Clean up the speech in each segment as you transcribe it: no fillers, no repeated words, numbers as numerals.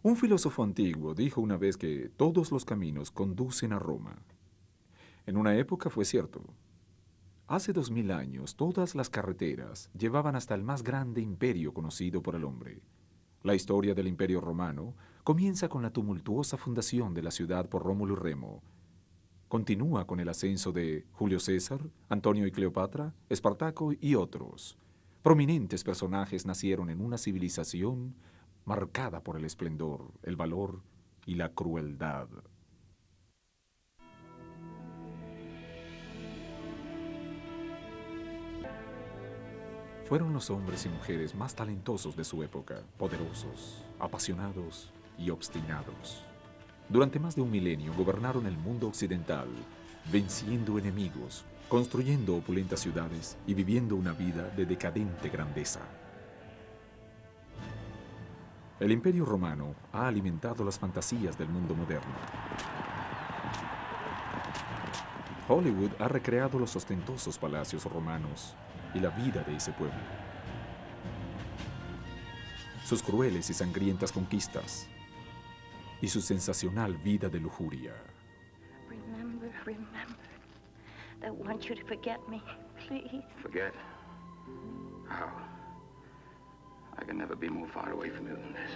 Un filósofo antiguo dijo una vez que todos los caminos conducen a Roma. En una época fue cierto. Hace 2000 años, todas las carreteras llevaban hasta el más grande imperio conocido por el hombre. La historia del Imperio Romano comienza con la tumultuosa fundación de la ciudad por Rómulo y Remo. Continúa con el ascenso de Julio César, Antonio y Cleopatra, Espartaco y otros. Prominentes personajes nacieron en una civilización marcada por el esplendor, el valor y la crueldad. Fueron los hombres y mujeres más talentosos de su época, poderosos, apasionados y obstinados. Durante más de un milenio gobernaron el mundo occidental, venciendo enemigos, construyendo opulentas ciudades y viviendo una vida de decadente grandeza. El Imperio Romano ha alimentado las fantasías del mundo moderno. Hollywood ha recreado los ostentosos palacios romanos y la vida de ese pueblo. Sus crueles y sangrientas conquistas y su sensacional vida de lujuria. Remember, I want you to forget me, please. Forget? How? I can never be more far away from you than this.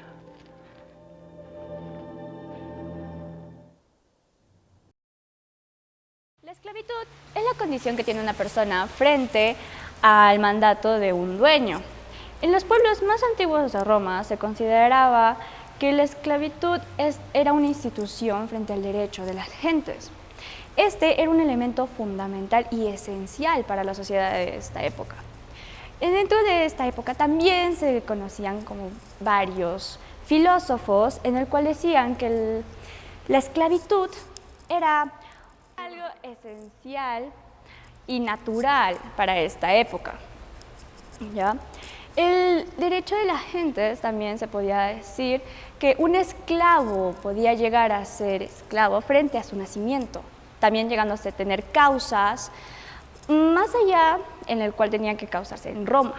La esclavitud es la condición que tiene una persona frente al mandato de un dueño. En los pueblos más antiguos de Roma se consideraba que la esclavitud era una institución frente al derecho de las gentes. Este era un elemento fundamental y esencial para la sociedad de esta época. Dentro de esta época también se conocían como varios filósofos en el cual decían que la esclavitud era algo esencial y natural para esta época, ¿ya? El derecho de las gentes también se podía decir que un esclavo podía llegar a ser esclavo frente a su nacimiento, también llegándose a tener causas más allá en el cual tenían que causarse en Roma.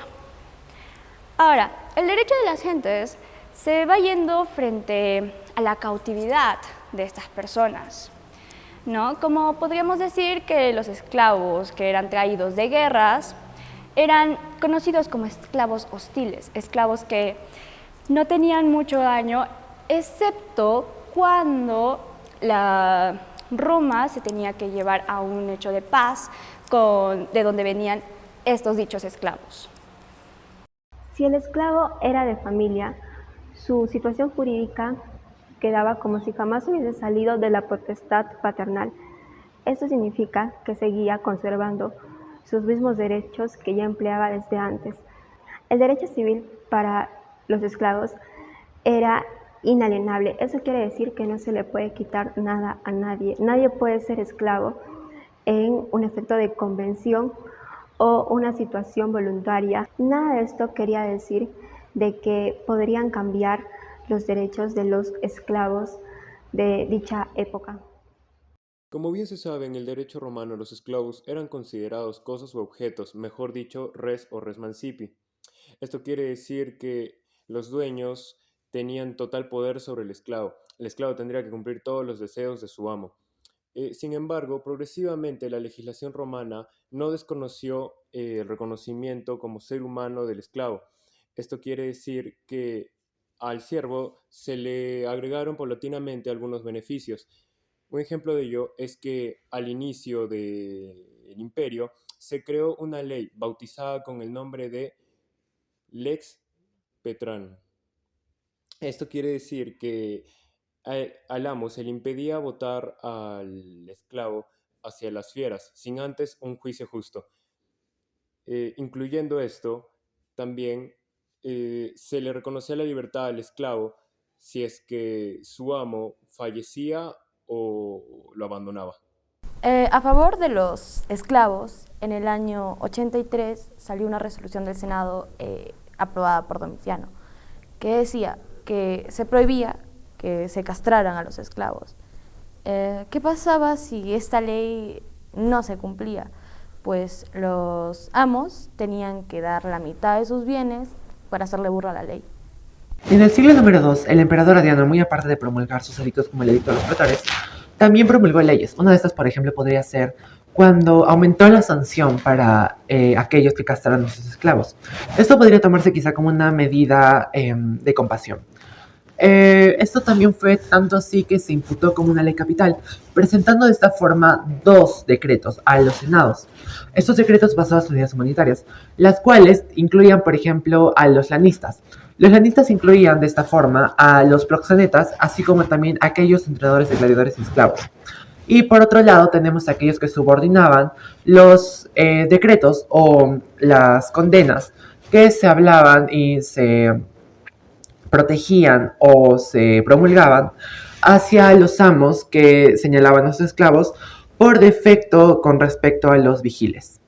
Ahora, el derecho de las gentes se va yendo frente a la cautividad de estas personas, ¿no? Como podríamos decir que los esclavos que eran traídos de guerras eran conocidos como esclavos hostiles, esclavos que no tenían mucho daño, excepto cuando la Roma se tenía que llevar a un hecho de paz de donde venían estos dichos esclavos. Si el esclavo era de familia, su situación jurídica quedaba como si jamás hubiese salido de la potestad paternal. Esto significa que seguía conservando sus mismos derechos que ya empleaba desde antes. El derecho civil para los esclavos era inalienable. Eso quiere decir que no se le puede quitar nada a nadie. Nadie puede ser esclavo en un efecto de convención o una situación voluntaria. Nada de esto quería decir de que podrían cambiar los derechos de los esclavos de dicha época. Como bien se sabe, en el derecho romano los esclavos eran considerados cosas u objetos, mejor dicho, res o res mancipi. Esto quiere decir que los dueños tenían total poder sobre el esclavo. El esclavo tendría que cumplir todos los deseos de su amo. Sin embargo, progresivamente la legislación romana no desconoció el reconocimiento como ser humano del esclavo. Esto quiere decir que al siervo se le agregaron paulatinamente algunos beneficios. Un ejemplo de ello es que al inicio del imperio se creó una ley bautizada con el nombre de Lex Petranum. Esto quiere decir que al amo se le impedía votar al esclavo hacia las fieras, sin antes un juicio justo. Incluyendo esto, también se le reconocía la libertad al esclavo si es que su amo fallecía o lo abandonaba. A favor de los esclavos, en el año 83 salió una resolución del Senado aprobada por Domiciano, que decía que se prohibía que se castraran a los esclavos. ¿Qué pasaba si esta ley no se cumplía? Pues los amos tenían que dar la mitad de sus bienes para hacerle burla a la ley. En el siglo número 2, el emperador Adriano, muy aparte de promulgar sus edictos como el edicto de los pretores, también promulgó leyes. Una de estas, por ejemplo, podría ser cuando aumentó la sanción para aquellos que castraron a sus esclavos. Esto podría tomarse quizá como una medida de compasión. Esto también fue tanto así que se imputó como una ley capital, presentando de esta forma 2 decretos a los senados. Estos decretos basados en unidades humanitarias, las cuales incluían, por ejemplo, a los lanistas. Los lanistas incluían de esta forma a los proxenetas, así como también a aquellos entrenadores de gladiadores y esclavos. Y por otro lado tenemos a aquellos que subordinaban los decretos o las condenas que se hablaban y se protegían o se promulgaban hacia los amos que señalaban a sus esclavos por defecto con respecto a los vigiles.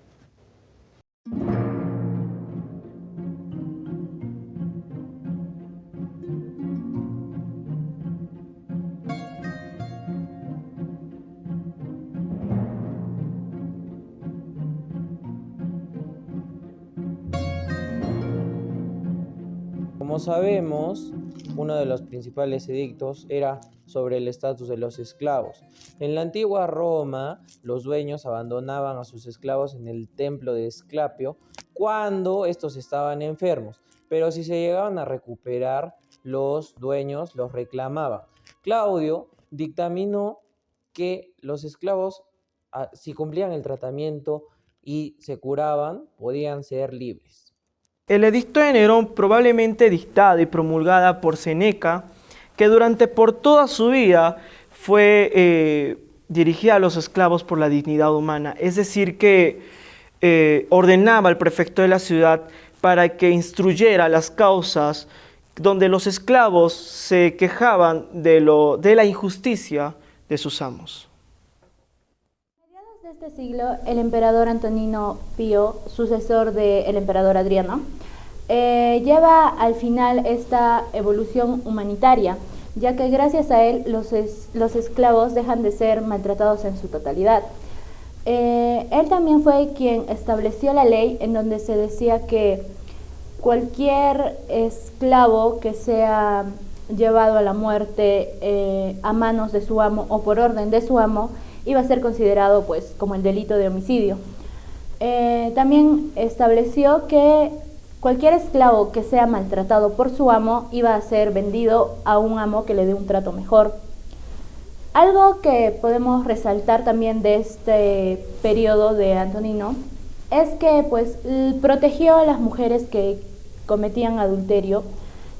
Como sabemos, uno de los principales edictos era sobre el estatus de los esclavos. En la antigua Roma, los dueños abandonaban a sus esclavos en el templo de Esclapio cuando estos estaban enfermos, pero si se llegaban a recuperar, los dueños los reclamaban. Claudio dictaminó que los esclavos, si cumplían el tratamiento y se curaban, podían ser libres. El edicto de Nerón, probablemente dictada y promulgada por Seneca, que por toda su vida fue dirigida a los esclavos por la dignidad humana, es decir, que ordenaba al prefecto de la ciudad para que instruyera las causas donde los esclavos se quejaban de la injusticia de sus amos. A mediados de este siglo, el emperador Antonino Pío, sucesor del emperador Adriano, lleva al final esta evolución humanitaria, ya que gracias a él los esclavos dejan de ser maltratados en su totalidad. Él también fue quien estableció la ley en donde se decía que cualquier esclavo que sea llevado a la muerte a manos de su amo o por orden de su amo iba a ser considerado pues como el delito de homicidio. También estableció que cualquier esclavo que sea maltratado por su amo iba a ser vendido a un amo que le dé un trato mejor. Algo que podemos resaltar también de este periodo de Antonino es que pues protegió a las mujeres que cometían adulterio,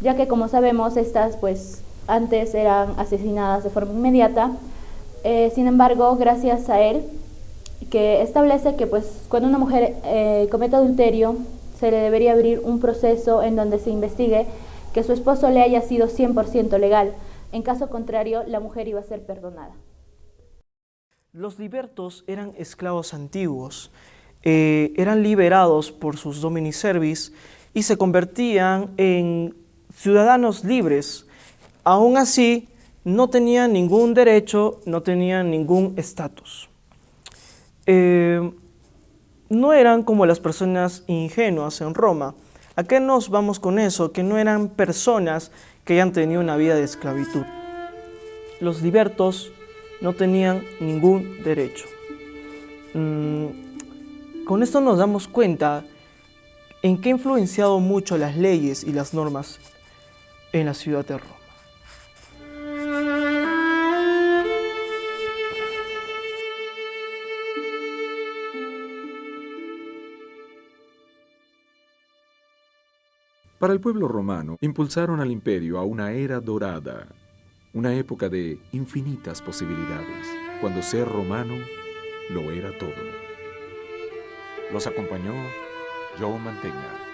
ya que como sabemos estas pues antes eran asesinadas de forma inmediata. Sin embargo, gracias a él, que establece que pues cuando una mujer comete adulterio se le debería abrir un proceso en donde se investigue que su esposo le haya sido 100% legal. En caso contrario, la mujer iba a ser perdonada. Los libertos eran esclavos antiguos, eran liberados por sus domini servis y se convertían en ciudadanos libres. Aún así, no tenían ningún derecho, no tenían ningún estatus. No eran como las personas ingenuas en Roma. ¿A qué nos vamos con eso? Que no eran personas que hayan tenido una vida de esclavitud. Los libertos no tenían ningún derecho. Con esto nos damos cuenta en qué ha influenciado mucho las leyes y las normas en la ciudad de Roma. Para el pueblo romano, impulsaron al imperio a una era dorada, una época de infinitas posibilidades, cuando ser romano lo era todo. Los acompañó Joe Mantegna.